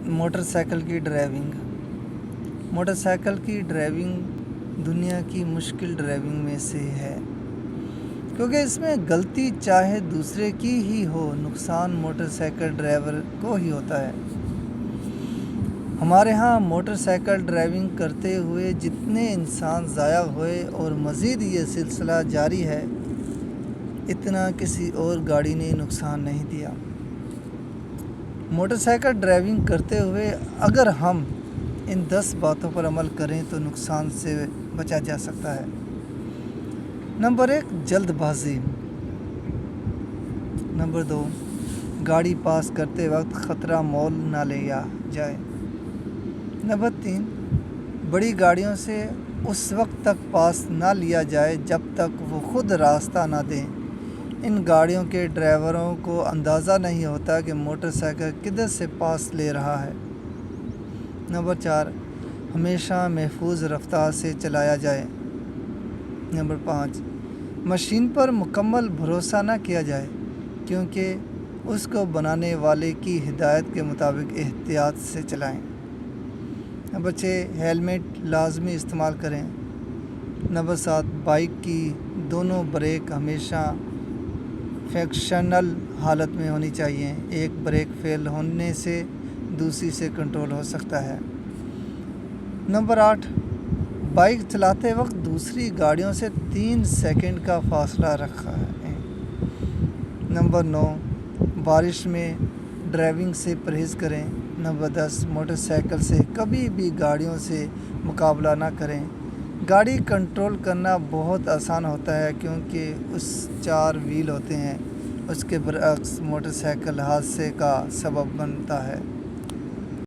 Motor cycle کی driving. Motor cycle کی driving دنیا کی مشکل ڈرائیونگ میں سے ہے، کیونکہ اس میں غلطی چاہے دوسرے کی ہی ہو، نقصان موٹر سائیکل ڈرائیور کو ہی ہوتا ہے۔ ہمارے ہاں موٹر سائیکل ڈرائیونگ کرتے ہوئے جتنے انسان ضائع ہوئے اور مزید یہ سلسلہ جاری ہے، اتنا کسی اور گاڑی نے نقصان نہیں دیا۔ موٹر سائیکل ڈرائیونگ کرتے ہوئے اگر ہم ان 10 باتوں پر عمل کریں تو نقصان سے بچا جا سکتا ہے۔ نمبر 1، جلد بازی۔ نمبر 2، گاڑی پاس کرتے وقت خطرہ مول نہ لیا جائے۔ نمبر 3، بڑی گاڑیوں سے اس وقت تک پاس نہ لیا جائے جب تک وہ خود راستہ نہ دیں۔ ان گاڑیوں کے ڈرائیوروں کو اندازہ نہیں ہوتا کہ موٹر سائیکل کدھر سے پاس لے رہا ہے۔ نمبر 4، ہمیشہ محفوظ رفتار سے چلایا جائے۔ نمبر 5، مشین پر مکمل بھروسہ نہ کیا جائے، کیونکہ اس کو بنانے والے کی ہدایت کے مطابق احتیاط سے چلائیں۔ نمبر 6، ہیلمٹ لازمی استعمال کریں۔ نمبر 7، بائیک کی دونوں بریک ہمیشہ فنکشنل حالت میں ہونی چاہیے، ایک بریک فیل ہونے سے دوسری سے کنٹرول ہو سکتا ہے۔ نمبر 8، بائیک چلاتے وقت دوسری گاڑیوں سے 3 سیکنڈ کا فاصلہ رکھا ہے۔ نمبر 9، بارش میں ڈرائیونگ سے پرہیز کریں۔ نمبر 10، موٹر سائیکل سے کبھی بھی گاڑیوں سے مقابلہ نہ کریں۔ گاڑی کنٹرول کرنا بہت آسان ہوتا ہے کیونکہ اس 4 وہیل ہوتے ہیں، اس کے برعکس موٹر سائیکل حادثے کا سبب بنتا ہے۔